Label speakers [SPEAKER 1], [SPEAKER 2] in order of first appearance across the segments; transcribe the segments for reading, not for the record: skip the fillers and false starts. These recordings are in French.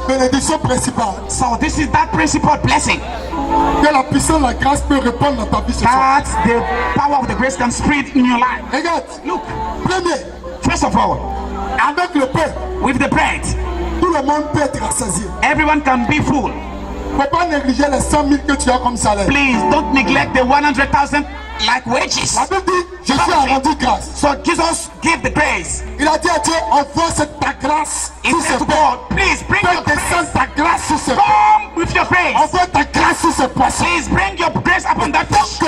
[SPEAKER 1] cette bénédiction principale.
[SPEAKER 2] So this is that principal blessing.
[SPEAKER 1] Que la puissance de la grâce peut répondre dans ta vie ce soir.
[SPEAKER 2] That the power of the grace can spread in your life.
[SPEAKER 1] Regarde.
[SPEAKER 2] Look,
[SPEAKER 1] Premier,
[SPEAKER 2] first of all,
[SPEAKER 1] avec le pain,
[SPEAKER 2] with the bread,
[SPEAKER 1] tout le monde peut être rassasié.
[SPEAKER 2] everyone can be full.
[SPEAKER 1] Il ne faut pas négliger les 100 000 que tu as comme salaire.
[SPEAKER 2] Please don't neglect the 100,000 like wages.
[SPEAKER 1] La Bible dit, Jésus a rendu grâce.
[SPEAKER 2] So Jesus gave the grace.
[SPEAKER 1] Il a dit à Dieu, envoie ta grâce
[SPEAKER 2] He
[SPEAKER 1] sur
[SPEAKER 2] said
[SPEAKER 1] ce
[SPEAKER 2] to
[SPEAKER 1] pain.
[SPEAKER 2] God, please bring your
[SPEAKER 1] Fais descendre
[SPEAKER 2] grace.
[SPEAKER 1] ta grâce sur ce pain.
[SPEAKER 2] Come with your grace.
[SPEAKER 1] Envoie ta grâce sur ce poisson.
[SPEAKER 2] Please bring your grace upon that fish.
[SPEAKER 1] Que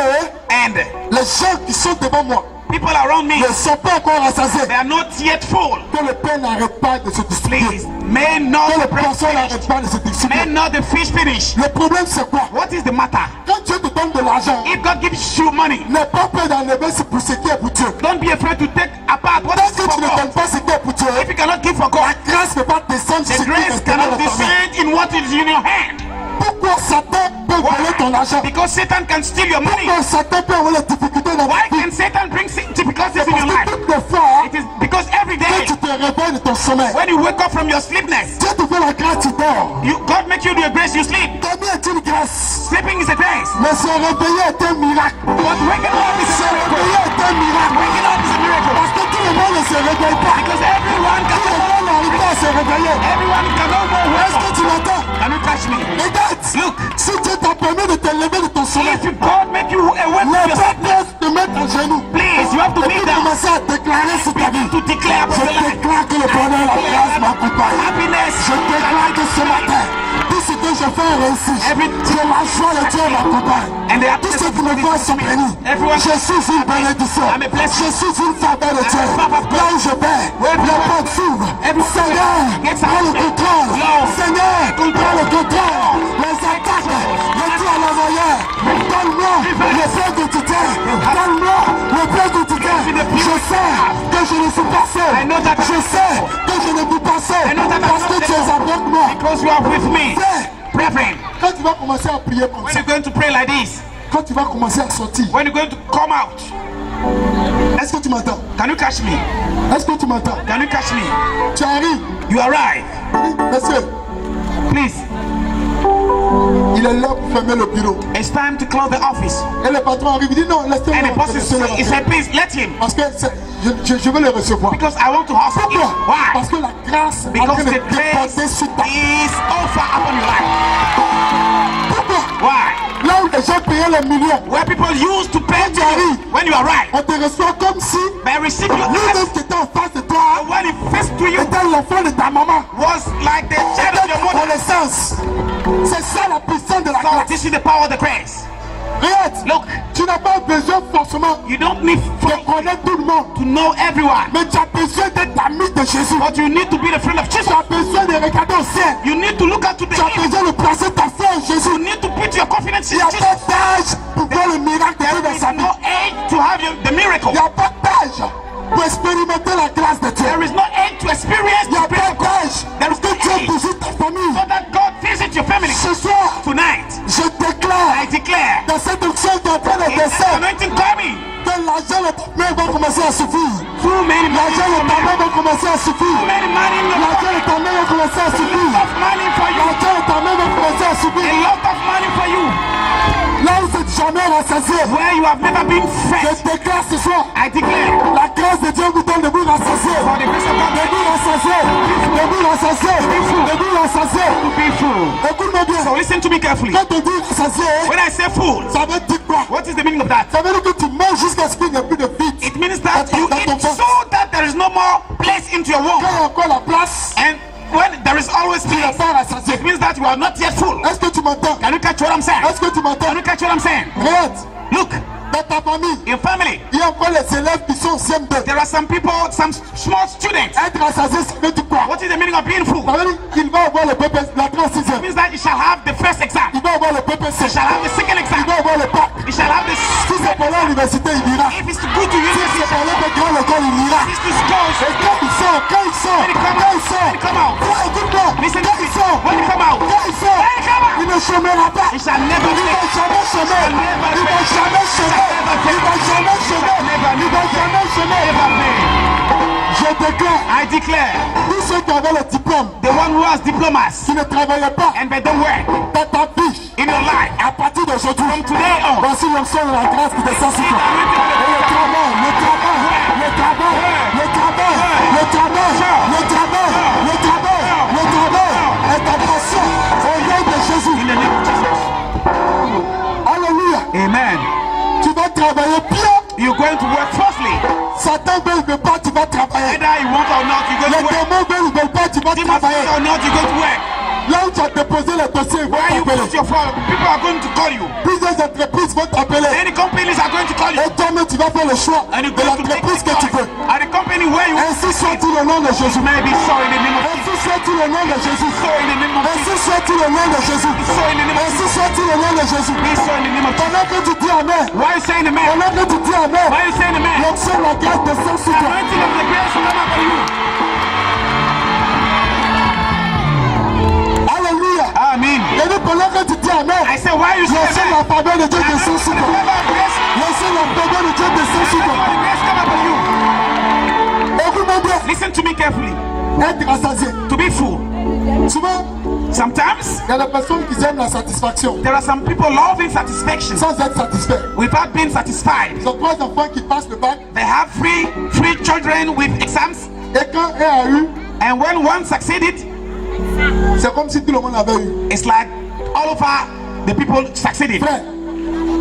[SPEAKER 2] And
[SPEAKER 1] les gens qui sont devant moi
[SPEAKER 2] people around me,
[SPEAKER 1] ne sont pas encore rassasiés.
[SPEAKER 2] they are not yet full.
[SPEAKER 1] Que le pain n'arrête pas de se distribuer.
[SPEAKER 2] Please, may not
[SPEAKER 1] Que
[SPEAKER 2] the
[SPEAKER 1] le
[SPEAKER 2] bread
[SPEAKER 1] poisson
[SPEAKER 2] finish.
[SPEAKER 1] n'arrête pas de se
[SPEAKER 2] May
[SPEAKER 1] distribuer.
[SPEAKER 2] not the fish finish.
[SPEAKER 1] Le problème c'est quoi?
[SPEAKER 2] What is the matter?
[SPEAKER 1] Quand Dieu te donne de l'argent,
[SPEAKER 2] If God gives you money,
[SPEAKER 1] n'aie pas peur d'enlever ce pour ce qui est pour Dieu.
[SPEAKER 2] don't be afraid to take apart what
[SPEAKER 1] Tant
[SPEAKER 2] is
[SPEAKER 1] que
[SPEAKER 2] for
[SPEAKER 1] tu ne donnes
[SPEAKER 2] God.
[SPEAKER 1] pas ce qui est pour Dieu,
[SPEAKER 2] If you cannot give for God,
[SPEAKER 1] la grâce ne peut pas descendre sur
[SPEAKER 2] the
[SPEAKER 1] ce qui
[SPEAKER 2] grace
[SPEAKER 1] est dans
[SPEAKER 2] cannot
[SPEAKER 1] ta main.
[SPEAKER 2] descend in what is in your hand.
[SPEAKER 1] Pourquoi Satan peut voler ton argent?
[SPEAKER 2] Because Satan can steal your money.
[SPEAKER 1] Pourquoi Satan peut avoir les difficultés dans
[SPEAKER 2] Why
[SPEAKER 1] ta vie?
[SPEAKER 2] can Satan bring difficulties in your
[SPEAKER 1] Parce
[SPEAKER 2] life?
[SPEAKER 1] que toutes les fois,
[SPEAKER 2] It is because every
[SPEAKER 1] quand
[SPEAKER 2] day
[SPEAKER 1] tu te réveilles de ton sommeil,
[SPEAKER 2] when you wake up from your sleepness,
[SPEAKER 1] Dieu te fait la grâce, tu dors.
[SPEAKER 2] God make you do a grace, you sleep.
[SPEAKER 1] Dormir est une grâce,
[SPEAKER 2] Sleeping is a grace.
[SPEAKER 1] mais se réveiller est un miracle.
[SPEAKER 2] But waking up is
[SPEAKER 1] Se
[SPEAKER 2] a miracle.
[SPEAKER 1] réveiller est un miracle.
[SPEAKER 2] Waking up is a miracle.
[SPEAKER 1] Parce que tout le monde ne se réveille pas.
[SPEAKER 2] Because everyone
[SPEAKER 1] Tout le monde n'arrive pas à se réveiller.
[SPEAKER 2] can no more
[SPEAKER 1] Est-ce
[SPEAKER 2] wake
[SPEAKER 1] que
[SPEAKER 2] up.
[SPEAKER 1] tu l'entends?
[SPEAKER 2] Can you catch me?
[SPEAKER 1] Regarde,
[SPEAKER 2] Look,
[SPEAKER 1] si Dieu t'a permis de te lever de ton sommeil,
[SPEAKER 2] if God make you awake
[SPEAKER 1] n'aie
[SPEAKER 2] from your
[SPEAKER 1] pas
[SPEAKER 2] sleep,
[SPEAKER 1] peur de te mettre à genoux.
[SPEAKER 2] please, you have to
[SPEAKER 1] Et
[SPEAKER 2] kneel
[SPEAKER 1] puis
[SPEAKER 2] down.
[SPEAKER 1] commencer à déclarer sur ta vie.
[SPEAKER 2] To declare
[SPEAKER 1] Je
[SPEAKER 2] upon your life.
[SPEAKER 1] déclare que le bonheur et la grâce m'accompagnent.
[SPEAKER 2] Happiness.
[SPEAKER 1] Je déclare que ce matin, tout ce que je fais réussit.
[SPEAKER 2] Everything.
[SPEAKER 1] Que la joie de Dieu m'accompagne.
[SPEAKER 2] And the
[SPEAKER 1] Tous
[SPEAKER 2] happiness
[SPEAKER 1] ceux
[SPEAKER 2] of
[SPEAKER 1] qui me voient sont
[SPEAKER 2] God.
[SPEAKER 1] bénis.
[SPEAKER 2] Everyone.
[SPEAKER 1] Je suis une bénédiction.
[SPEAKER 2] I'm a blessing.
[SPEAKER 1] Je suis une faveur de Dieu.
[SPEAKER 2] I'm a favor of God.
[SPEAKER 1] Là où je vais, les portes s'ouvrent.
[SPEAKER 2] Everyone.
[SPEAKER 1] Seigneur,
[SPEAKER 2] Gets
[SPEAKER 1] prends le
[SPEAKER 2] out.
[SPEAKER 1] contrôle.
[SPEAKER 2] Lord.
[SPEAKER 1] Seigneur, prends le contrôle. Les attaques, je dis à l'envoyeur, donne-moi le pain quotidien. Donne-moi le pain quotidien. Je sais que je ne suis pas seul.
[SPEAKER 2] I know that
[SPEAKER 1] Je sais que je ne vis pas seul.
[SPEAKER 2] I know that I'm
[SPEAKER 1] Parce
[SPEAKER 2] not
[SPEAKER 1] que tu es avec moi.
[SPEAKER 2] Because you are with me.
[SPEAKER 1] Fais.
[SPEAKER 2] Brethren,
[SPEAKER 1] Quand tu vas commencer à prier comme
[SPEAKER 2] when
[SPEAKER 1] ça,
[SPEAKER 2] you're going to pray like this,
[SPEAKER 1] quand tu vas commencer à sortir,
[SPEAKER 2] when you're going to come out,
[SPEAKER 1] est-ce que tu m'entends?
[SPEAKER 2] can you catch me?
[SPEAKER 1] Est-ce que tu m'entends?
[SPEAKER 2] Can you catch me?
[SPEAKER 1] Tu arrives.
[SPEAKER 2] You arrive.
[SPEAKER 1] Monsieur,
[SPEAKER 2] Please,
[SPEAKER 1] il est là pour fermer le bureau.
[SPEAKER 2] it's time to close the office.
[SPEAKER 1] Et le patron arrive, il dit non,
[SPEAKER 2] And the
[SPEAKER 1] laissez-moi.
[SPEAKER 2] boss he said, please let him.
[SPEAKER 1] Parce que je veux le recevoir.
[SPEAKER 2] Because I want to house him.
[SPEAKER 1] Pourquoi?
[SPEAKER 2] Why?
[SPEAKER 1] Parce que la grâce est en
[SPEAKER 2] Because
[SPEAKER 1] train de
[SPEAKER 2] the grace
[SPEAKER 1] déposer sur ta...
[SPEAKER 2] is over upon your life.
[SPEAKER 1] Pourquoi?
[SPEAKER 2] Why?
[SPEAKER 1] Là où les gens payaient les millions,
[SPEAKER 2] Where people used to pay
[SPEAKER 1] tu arrives,
[SPEAKER 2] when you arrive,
[SPEAKER 1] on te reçoit comme si
[SPEAKER 2] they receive your
[SPEAKER 1] lui-même qui était en face de toi
[SPEAKER 2] when it faced to you
[SPEAKER 1] était l'enfant de ta maman.
[SPEAKER 2] was like the child of
[SPEAKER 1] C'était
[SPEAKER 2] your
[SPEAKER 1] ta
[SPEAKER 2] mother.
[SPEAKER 1] connaissance. C'est ça la puissance de la
[SPEAKER 2] So
[SPEAKER 1] grâce.
[SPEAKER 2] this is the power of the grace.
[SPEAKER 1] Regarde,
[SPEAKER 2] Look,
[SPEAKER 1] tu n'as pas besoin forcément
[SPEAKER 2] you don't need
[SPEAKER 1] de connaître tout le monde.
[SPEAKER 2] to know everyone,
[SPEAKER 1] Mais tu as besoin d'être ami de Jésus.
[SPEAKER 2] but you need to be the friend of
[SPEAKER 1] Tu
[SPEAKER 2] Jesus.
[SPEAKER 1] as besoin de regarder au ciel.
[SPEAKER 2] You need to look up to the
[SPEAKER 1] Tu as
[SPEAKER 2] hill.
[SPEAKER 1] besoin de placer ta foi en
[SPEAKER 2] You
[SPEAKER 1] Jésus.
[SPEAKER 2] need to put your confidence
[SPEAKER 1] Il
[SPEAKER 2] in
[SPEAKER 1] n'y a
[SPEAKER 2] Jesus.
[SPEAKER 1] pas d'âge pour voir le miracle de Dieu
[SPEAKER 2] There
[SPEAKER 1] dans
[SPEAKER 2] is
[SPEAKER 1] sa vie.
[SPEAKER 2] no age to have the miracle.
[SPEAKER 1] Il n'y a pas d'âge pour expérimenter la grâce de Dieu.
[SPEAKER 2] There is no age to experience
[SPEAKER 1] Il n'y a
[SPEAKER 2] the grace
[SPEAKER 1] pas
[SPEAKER 2] of God.
[SPEAKER 1] d'âge
[SPEAKER 2] There is
[SPEAKER 1] pour
[SPEAKER 2] no
[SPEAKER 1] que Dieu
[SPEAKER 2] age
[SPEAKER 1] visite ta famille.
[SPEAKER 2] so that God visit your family.
[SPEAKER 1] Ce soir,
[SPEAKER 2] Tonight,
[SPEAKER 1] je déclare
[SPEAKER 2] I declare
[SPEAKER 1] dans cette onction qui est en train de
[SPEAKER 2] it's
[SPEAKER 1] descendre
[SPEAKER 2] anointing coming.
[SPEAKER 1] que l'argent de ta main va commencer à suffire.
[SPEAKER 2] Too many money,
[SPEAKER 1] L'argent de ta main va commencer à suffire.
[SPEAKER 2] too many money in your
[SPEAKER 1] L'argent de ta main va commencer à suffire.
[SPEAKER 2] of money for you.
[SPEAKER 1] L'argent de ta main va commencer à
[SPEAKER 2] A
[SPEAKER 1] suffire.
[SPEAKER 2] lot of money for you.
[SPEAKER 1] Là où c'est jamais rassasié,
[SPEAKER 2] Where you have never been fed.
[SPEAKER 1] je déclare ce soir,
[SPEAKER 2] I declare
[SPEAKER 1] la grâce de Dieu vous donne de vous rassasier.
[SPEAKER 2] for the grace of God
[SPEAKER 1] De vous rassasier. De vous rassasier. De vous rassasier.
[SPEAKER 2] to be full.
[SPEAKER 1] Écoute-moi bien.
[SPEAKER 2] So listen to me carefully.
[SPEAKER 1] Quand on dit rassasier,
[SPEAKER 2] When I say full,
[SPEAKER 1] ça veut dire quoi?
[SPEAKER 2] what is the meaning of that?
[SPEAKER 1] Ça veut dire que tu manges jusqu'à ce qu'il n'y ait plus de vide.
[SPEAKER 2] It means that you
[SPEAKER 1] Dans ton
[SPEAKER 2] eat
[SPEAKER 1] ventre.
[SPEAKER 2] so that there is no more place into your
[SPEAKER 1] Quand
[SPEAKER 2] womb.
[SPEAKER 1] il y a encore la place,
[SPEAKER 2] And when there is always
[SPEAKER 1] tu n'es
[SPEAKER 2] place,
[SPEAKER 1] pas rassasié.
[SPEAKER 2] it means that you are not yet full.
[SPEAKER 1] Est-ce que tu m'entends?
[SPEAKER 2] Can you catch what I'm saying?
[SPEAKER 1] Est-ce que tu m'entends?
[SPEAKER 2] Can you catch what I'm saying?
[SPEAKER 1] Regarde,
[SPEAKER 2] Look,
[SPEAKER 1] dans ta famille,
[SPEAKER 2] in family,
[SPEAKER 1] il y a encore les élèves qui sont au CM2.
[SPEAKER 2] there are some people, some small students.
[SPEAKER 1] Être rassasié, ça veut dire quoi?
[SPEAKER 2] What is the meaning of being full?
[SPEAKER 1] Ça veut dire qu'il va avoir le PP, la
[SPEAKER 2] It
[SPEAKER 1] 36e.
[SPEAKER 2] means that you shall have the first exam.
[SPEAKER 1] Il va avoir le PPC.
[SPEAKER 2] You shall have the second
[SPEAKER 1] Il
[SPEAKER 2] exam.
[SPEAKER 1] va avoir le bac.
[SPEAKER 2] You shall have the
[SPEAKER 1] Si c'est pour l'université, il ira.
[SPEAKER 2] if it's good to
[SPEAKER 1] Si
[SPEAKER 2] university,
[SPEAKER 1] c'est pour aller de grande école, il ira.
[SPEAKER 2] if it's to schools,
[SPEAKER 1] Et quand il sort,
[SPEAKER 2] when it come out,
[SPEAKER 1] écoute-moi,
[SPEAKER 2] listen
[SPEAKER 1] quand
[SPEAKER 2] to
[SPEAKER 1] il
[SPEAKER 2] me.
[SPEAKER 1] sort,
[SPEAKER 2] When you come out,
[SPEAKER 1] quand il sort,
[SPEAKER 2] when you come out,
[SPEAKER 1] il ne chômera pas.
[SPEAKER 2] it shall never
[SPEAKER 1] Il
[SPEAKER 2] fail.
[SPEAKER 1] va jamais chômer. Il va jamais chômer. Il va jamais chômer. Il va jamais chômer.
[SPEAKER 2] Never fail.
[SPEAKER 1] Je déclare,
[SPEAKER 2] I declare,
[SPEAKER 1] tous ceux qui avaient le diplôme,
[SPEAKER 2] the one who has diplomas
[SPEAKER 1] qui ne travaillaient pas
[SPEAKER 2] and they don't work
[SPEAKER 1] dans ta vie,
[SPEAKER 2] in your life,
[SPEAKER 1] à partir d'aujourd'hui,
[SPEAKER 2] from today on,
[SPEAKER 1] voici l'onction de la grâce qui descend sur toi. Et le travail, le travail, le travail, le travail, le travail, le travail, le travail, le travail est ta passion au nom de Jésus.
[SPEAKER 2] in the name of Jesus.
[SPEAKER 1] Alléluia.
[SPEAKER 2] Amen.
[SPEAKER 1] Tu vas travailler bien.
[SPEAKER 2] You're going to work firstly.
[SPEAKER 1] Satan veut ne pas, tu vas travailler.
[SPEAKER 2] Whether you want or not, you're going
[SPEAKER 1] Les
[SPEAKER 2] to work.
[SPEAKER 1] démons veulent ne pas, tu vas
[SPEAKER 2] Demons
[SPEAKER 1] travailler.
[SPEAKER 2] or not, you're going to work.
[SPEAKER 1] Là où tu as déposé le dossier, ils vont
[SPEAKER 2] Where you put
[SPEAKER 1] t'appeler.
[SPEAKER 2] your file, people are going to call you.
[SPEAKER 1] Plusieurs entreprises vont t'appeler.
[SPEAKER 2] Any companies are going to call you.
[SPEAKER 1] Et toi-même, tu vas faire le choix
[SPEAKER 2] And you're
[SPEAKER 1] de
[SPEAKER 2] going to take
[SPEAKER 1] l'entreprise
[SPEAKER 2] the
[SPEAKER 1] que tu
[SPEAKER 2] choice.
[SPEAKER 1] veux.
[SPEAKER 2] At the company where you
[SPEAKER 1] Ainsi soit-il au nom de Jésus.
[SPEAKER 2] may be so in the name of
[SPEAKER 1] Ainsi soit-il au nom de Jésus.
[SPEAKER 2] so in the name of
[SPEAKER 1] Ainsi soit-il au nom de Jésus.
[SPEAKER 2] so in the name of
[SPEAKER 1] Ainsi soit-il au nom de Jésus.
[SPEAKER 2] be so in the name of
[SPEAKER 1] Pendant que tu dis Amen,
[SPEAKER 2] Why are you saying amen?
[SPEAKER 1] pendant que tu dis Amen,
[SPEAKER 2] Why are you saying amen?
[SPEAKER 1] l'onction de la grâce descend sur toi.
[SPEAKER 2] Anointing of the grace will come upon you.
[SPEAKER 1] Alléluia.
[SPEAKER 2] Amen.
[SPEAKER 1] Et donc pendant que tu dis Amen,
[SPEAKER 2] I say, why are you saying
[SPEAKER 1] l'onction de
[SPEAKER 2] amen?
[SPEAKER 1] la faveur de Dieu descend sur
[SPEAKER 2] The
[SPEAKER 1] toi.
[SPEAKER 2] favor of grace,
[SPEAKER 1] L'onction de la faveur de Dieu descend sur
[SPEAKER 2] the
[SPEAKER 1] toi.
[SPEAKER 2] favor of grace come upon you.
[SPEAKER 1] Écoute-moi bien,
[SPEAKER 2] Listen to me carefully.
[SPEAKER 1] être rassasié.
[SPEAKER 2] To be full.
[SPEAKER 1] Souvent,
[SPEAKER 2] Sometimes
[SPEAKER 1] il y a des personnes qui aiment la satisfaction
[SPEAKER 2] there are some people loving satisfaction
[SPEAKER 1] sans être satisfaits.
[SPEAKER 2] without being satisfied.
[SPEAKER 1] Ils ont 3 enfants qui passent le bac
[SPEAKER 2] They have three children with exams,
[SPEAKER 1] et quand un a eu,
[SPEAKER 2] and when one succeeded,
[SPEAKER 1] c'est comme si tout le monde avait eu.
[SPEAKER 2] it's like all over the people succeeded.
[SPEAKER 1] Frère,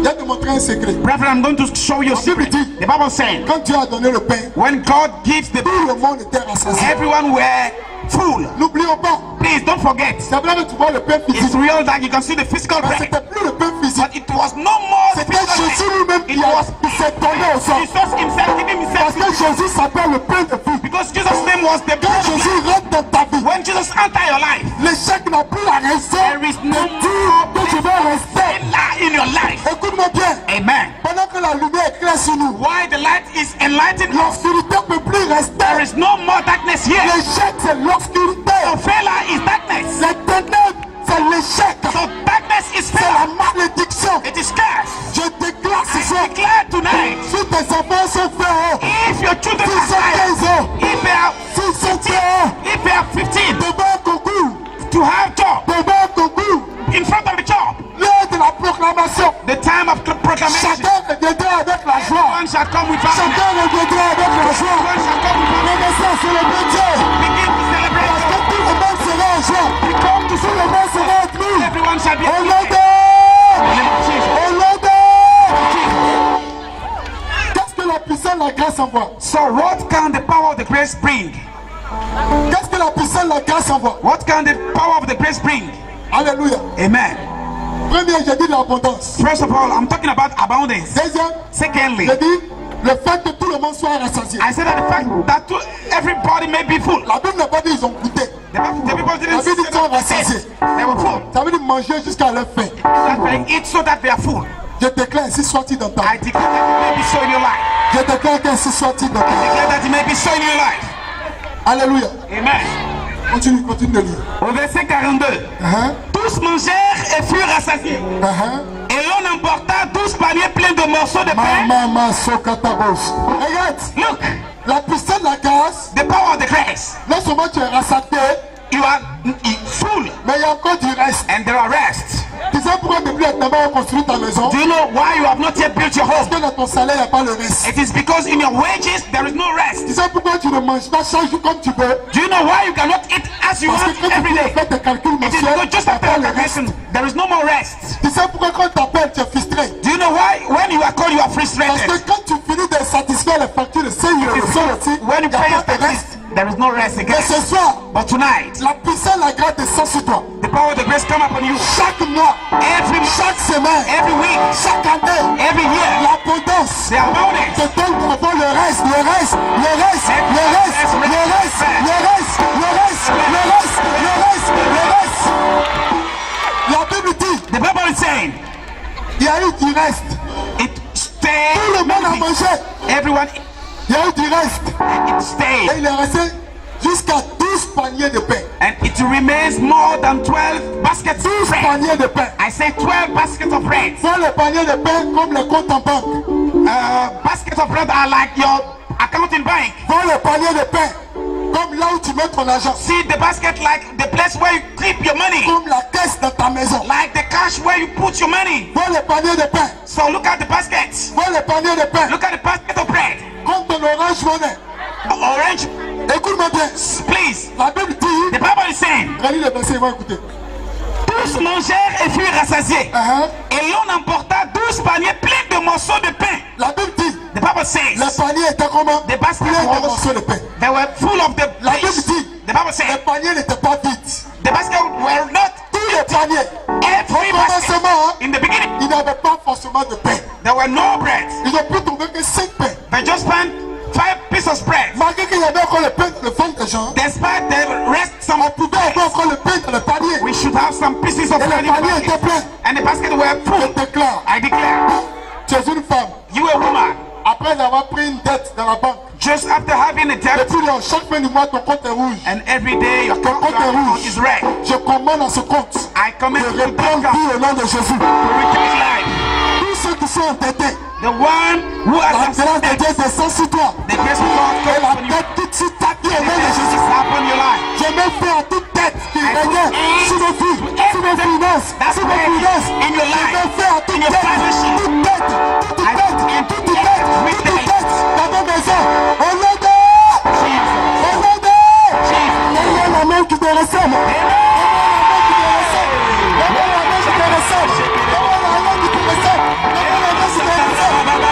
[SPEAKER 1] je vais te montrer un secret.
[SPEAKER 2] Brethren, I'm going to show you a secret. The Bible is saying,
[SPEAKER 1] Quand Dieu a donné le pain,
[SPEAKER 2] when God gives the
[SPEAKER 1] tout le monde était rassasié.
[SPEAKER 2] everyone were full.
[SPEAKER 1] N'oublions pas,
[SPEAKER 2] Please don't forget,
[SPEAKER 1] c'est vrai que tu vois le pain
[SPEAKER 2] it's
[SPEAKER 1] physique,
[SPEAKER 2] real that you can see the physical
[SPEAKER 1] mais
[SPEAKER 2] bread,
[SPEAKER 1] c'était plus le pain physique.
[SPEAKER 2] but it was no more
[SPEAKER 1] C'était
[SPEAKER 2] physical
[SPEAKER 1] Jésus
[SPEAKER 2] bread.
[SPEAKER 1] lui-même
[SPEAKER 2] It
[SPEAKER 1] qui
[SPEAKER 2] was
[SPEAKER 1] s'est donné au sol.
[SPEAKER 2] Jesus himself giving
[SPEAKER 1] Parce
[SPEAKER 2] himself,
[SPEAKER 1] que Jésus s'appelle le pain de vie.
[SPEAKER 2] because Jesus' name was the
[SPEAKER 1] Quand
[SPEAKER 2] bread.
[SPEAKER 1] Jésus rentre dans ta vie,
[SPEAKER 2] When Jesus entered your life,
[SPEAKER 1] l'échec n'a plus la raison
[SPEAKER 2] there is no
[SPEAKER 1] de dire que je vais rester.
[SPEAKER 2] failure in your life.
[SPEAKER 1] Écoute-moi bien,
[SPEAKER 2] Amen.
[SPEAKER 1] pendant que la lumière éclaire sur nous,
[SPEAKER 2] Why the light is enlightened us,
[SPEAKER 1] l'obscurité ne peut plus
[SPEAKER 2] there
[SPEAKER 1] rester.
[SPEAKER 2] is no more darkness here.
[SPEAKER 1] L'échec, c'est l'obscurité.
[SPEAKER 2] So failure is darkness.
[SPEAKER 1] Les ténèbres, c'est l'échec.
[SPEAKER 2] So darkness is
[SPEAKER 1] C'est
[SPEAKER 2] failure.
[SPEAKER 1] la malédiction.
[SPEAKER 2] It is curse.
[SPEAKER 1] Je déclare ce soir,
[SPEAKER 2] I declare tonight,
[SPEAKER 1] si tes enfants sont faits,
[SPEAKER 2] if your children
[SPEAKER 1] s'ils
[SPEAKER 2] are
[SPEAKER 1] sont
[SPEAKER 2] tired,
[SPEAKER 1] 15 ans,
[SPEAKER 2] if they are
[SPEAKER 1] s'ils sont 15,
[SPEAKER 2] if they are 15,
[SPEAKER 1] devant un concours,
[SPEAKER 2] to have job
[SPEAKER 1] devant un concours,
[SPEAKER 2] in front of the job,
[SPEAKER 1] l'heure de la proclamation,
[SPEAKER 2] the time of proclamation,
[SPEAKER 1] chacun reviendra avec la joie.
[SPEAKER 2] one shall come with happiness.
[SPEAKER 1] Chacun reviendra avec la joie.
[SPEAKER 2] One shall come with happiness.
[SPEAKER 1] Commencez à célébrer Dieu.
[SPEAKER 2] Begin to celebrate.
[SPEAKER 1] Parce que tout le monde sera en joie.
[SPEAKER 2] Come to
[SPEAKER 1] Tout le monde sera admis.
[SPEAKER 2] everyone shall be
[SPEAKER 1] Au nom
[SPEAKER 2] happy.
[SPEAKER 1] de...
[SPEAKER 2] In the name of Jesus.
[SPEAKER 1] Au nom de... Qu'est-ce que la puissance de la grâce envoie?
[SPEAKER 2] So what can the power of the grace bring?
[SPEAKER 1] Qu'est-ce que la puissance de la grâce envoie?
[SPEAKER 2] What can the power of the grace bring?
[SPEAKER 1] Alléluia.
[SPEAKER 2] Amen.
[SPEAKER 1] Premier, j'ai dit l'abondance.
[SPEAKER 2] First of all, I'm talking about abundance.
[SPEAKER 1] Deuxième,
[SPEAKER 2] Secondly,
[SPEAKER 1] j'ai dit le fait que tout le monde soit rassasié.
[SPEAKER 2] I said that the fact that everybody may be full.
[SPEAKER 1] La Bible n'a pas dit ils ont goûté.
[SPEAKER 2] The people didn't
[SPEAKER 1] La Bible dit
[SPEAKER 2] say
[SPEAKER 1] qu'ils sont
[SPEAKER 2] that
[SPEAKER 1] rassasiés.
[SPEAKER 2] they were full.
[SPEAKER 1] Ça veut dire manger jusqu'à leur faim.
[SPEAKER 2] That they eat so that they are full.
[SPEAKER 1] Je déclare ainsi soit-il dans ta
[SPEAKER 2] I
[SPEAKER 1] vie.
[SPEAKER 2] declare that it may be so in your life.
[SPEAKER 1] Je déclare qu'ainsi soit-il dans ta vie.
[SPEAKER 2] Declare that it may be so in your life.
[SPEAKER 1] Alléluia.
[SPEAKER 2] Amen.
[SPEAKER 1] Continue, continue de lire.
[SPEAKER 2] Au verset 42. Tous mangèrent et furent rassasiés. Et l'on emporta 12 paniers pleins de morceaux de pain.
[SPEAKER 1] Mama sokatabos. Regarde,
[SPEAKER 2] Look,
[SPEAKER 1] la puissance de la grâce,
[SPEAKER 2] the power of the grace.
[SPEAKER 1] non seulement tu es rassasié,
[SPEAKER 2] You are full
[SPEAKER 1] mais il y a encore du reste.
[SPEAKER 2] and there are rest.
[SPEAKER 1] Tu sais pourquoi depuis la on construit ta maison?
[SPEAKER 2] Do you know why you have not yet built your
[SPEAKER 1] Parce
[SPEAKER 2] home?
[SPEAKER 1] que dans ton salaire, il n'y a pas le reste.
[SPEAKER 2] It is because in your wages there is no rest.
[SPEAKER 1] Tu sais pourquoi tu ne manges pas chaque jour comme tu veux?
[SPEAKER 2] Do you know why you cannot eat as you
[SPEAKER 1] Parce
[SPEAKER 2] want
[SPEAKER 1] que quand
[SPEAKER 2] every
[SPEAKER 1] tu
[SPEAKER 2] day?
[SPEAKER 1] fais tes calculs
[SPEAKER 2] It is
[SPEAKER 1] mensuels,
[SPEAKER 2] because just
[SPEAKER 1] tu n'as
[SPEAKER 2] after
[SPEAKER 1] pas
[SPEAKER 2] the
[SPEAKER 1] le reste.
[SPEAKER 2] calculation, there is no more rest.
[SPEAKER 1] Tu sais pourquoi quand tu t'appelles, tu es frustré?
[SPEAKER 2] Do you know why when you are called you are
[SPEAKER 1] Parce
[SPEAKER 2] frustrated?
[SPEAKER 1] que quand tu finis de satisfaire les factures de CIE, le sol aussi, il
[SPEAKER 2] When you
[SPEAKER 1] n'y a
[SPEAKER 2] pay your
[SPEAKER 1] pas de
[SPEAKER 2] taxes,
[SPEAKER 1] reste.
[SPEAKER 2] there is no rest
[SPEAKER 1] Mais
[SPEAKER 2] again.
[SPEAKER 1] ce soir,
[SPEAKER 2] But tonight,
[SPEAKER 1] la puissance de la grâce descend sur toi.
[SPEAKER 2] the power of the grace come upon you.
[SPEAKER 1] Chaque mois,
[SPEAKER 2] Every month,
[SPEAKER 1] chaque semaine,
[SPEAKER 2] every week,
[SPEAKER 1] chaque année,
[SPEAKER 2] every year,
[SPEAKER 1] l'abondance
[SPEAKER 2] the abundance.
[SPEAKER 1] te donne vraiment le reste, le reste, le reste, le reste, le reste, le reste, le reste, le reste, le reste, le reste. La Bible dit,
[SPEAKER 2] The Bible is saying
[SPEAKER 1] il y a eu du reste.
[SPEAKER 2] it stayed.
[SPEAKER 1] Tout le monde a mangé.
[SPEAKER 2] Everyone,
[SPEAKER 1] Il y a eu du reste.
[SPEAKER 2] it
[SPEAKER 1] Et
[SPEAKER 2] stayed.
[SPEAKER 1] il est resté jusqu'à 12 paniers de pain.
[SPEAKER 2] And it remains more than 12 baskets of
[SPEAKER 1] 12
[SPEAKER 2] bread.
[SPEAKER 1] paniers de pain.
[SPEAKER 2] I say 12 baskets of bread.
[SPEAKER 1] Vois les paniers de pain comme les comptes en banque.
[SPEAKER 2] Baskets of bread are like your account in bank.
[SPEAKER 1] Vois le panier de pain. Comme là où tu mets ton argent.
[SPEAKER 2] See the basket like the place where you keep your money.
[SPEAKER 1] Comme la caisse dans ta maison.
[SPEAKER 2] Like the cash where you put your money.
[SPEAKER 1] Vois le panier de pain.
[SPEAKER 2] So look at the basket.
[SPEAKER 1] Vois le panier de pain.
[SPEAKER 2] Look at the basket of bread.
[SPEAKER 1] Comme ton orange monnaie.
[SPEAKER 2] Orange.
[SPEAKER 1] Écoute-moi bien.
[SPEAKER 2] Please.
[SPEAKER 1] La Bible dit.
[SPEAKER 2] The Bible is saying.
[SPEAKER 1] Relis le verset, va écouter.
[SPEAKER 2] Tous mangèrent et furent rassasiés. Et l'on emporta 12 paniers pleins de morceaux de pain.
[SPEAKER 1] La Bible dit.
[SPEAKER 2] The Bible says.
[SPEAKER 1] Les paniers étaient comment?
[SPEAKER 2] The basket
[SPEAKER 1] Plein de morceaux de pain.
[SPEAKER 2] They were full of the
[SPEAKER 1] La Bible
[SPEAKER 2] fish.
[SPEAKER 1] dit.
[SPEAKER 2] The Bible says.
[SPEAKER 1] Les paniers n'étaient pas vides.
[SPEAKER 2] The basket were not
[SPEAKER 1] Tous les paniers.
[SPEAKER 2] every
[SPEAKER 1] Au
[SPEAKER 2] basket.
[SPEAKER 1] commencement,
[SPEAKER 2] In the beginning,
[SPEAKER 1] il n'y avait pas forcément de pain.
[SPEAKER 2] there were no bread.
[SPEAKER 1] Ils n'ont pu trouver que 5 pains.
[SPEAKER 2] They just found 5 pieces of bread.
[SPEAKER 1] Malgré qu'il y avait encore le pain dans le ventre des gens,
[SPEAKER 2] Despite the rest, some
[SPEAKER 1] on pouvait avoir encore le pain dans le panier.
[SPEAKER 2] we should have some pieces of
[SPEAKER 1] Et
[SPEAKER 2] bread
[SPEAKER 1] le
[SPEAKER 2] in the
[SPEAKER 1] panier était
[SPEAKER 2] basket.
[SPEAKER 1] plein.
[SPEAKER 2] And the basket were
[SPEAKER 1] Je
[SPEAKER 2] full.
[SPEAKER 1] déclare,
[SPEAKER 2] I declare,
[SPEAKER 1] tu es une femme.
[SPEAKER 2] you a woman,
[SPEAKER 1] Après avoir pris une dette dans la banque,
[SPEAKER 2] just after having a
[SPEAKER 1] et
[SPEAKER 2] debt,
[SPEAKER 1] puis chaque fin du mois, ton compte est rouge.
[SPEAKER 2] and every day your
[SPEAKER 1] Ton compte est
[SPEAKER 2] account
[SPEAKER 1] rouge.
[SPEAKER 2] is red.
[SPEAKER 1] Je commande à ce compte
[SPEAKER 2] I commit
[SPEAKER 1] de
[SPEAKER 2] to the
[SPEAKER 1] reprendre
[SPEAKER 2] bank
[SPEAKER 1] vie au nom de Jésus.
[SPEAKER 2] to retain life.
[SPEAKER 1] Tous ceux qui sont endettés,
[SPEAKER 2] The one who
[SPEAKER 1] la
[SPEAKER 2] has
[SPEAKER 1] grâce de
[SPEAKER 2] accepted
[SPEAKER 1] Dieu descend sur toi.
[SPEAKER 2] the grace of God
[SPEAKER 1] Et
[SPEAKER 2] comes
[SPEAKER 1] la
[SPEAKER 2] upon you.
[SPEAKER 1] dette tout de suite t'accueille au nom de
[SPEAKER 2] The
[SPEAKER 1] Jésus.
[SPEAKER 2] is upon your life.
[SPEAKER 1] Je mets fin à toute dette qui régnait sur nos vies, sur nos finances,
[SPEAKER 2] That's
[SPEAKER 1] sur nos
[SPEAKER 2] right.
[SPEAKER 1] finances.
[SPEAKER 2] In your
[SPEAKER 1] Je
[SPEAKER 2] life.
[SPEAKER 1] mets fin à toute
[SPEAKER 2] In your
[SPEAKER 1] dette,
[SPEAKER 2] partnership.
[SPEAKER 1] toute dette, toute
[SPEAKER 2] I
[SPEAKER 1] dette,
[SPEAKER 2] in
[SPEAKER 1] toute dette,
[SPEAKER 2] every
[SPEAKER 1] toute
[SPEAKER 2] dette.
[SPEAKER 1] dette dans nos maisons. Au nom de...
[SPEAKER 2] Jesus.
[SPEAKER 1] Au nom de...
[SPEAKER 2] Jesus.
[SPEAKER 1] Donne-moi la main qui te ressemble. Donne-moi la main qui te ressemble. Donne-moi la main qui te ressemble. Donne-moi la main qui te ressemble.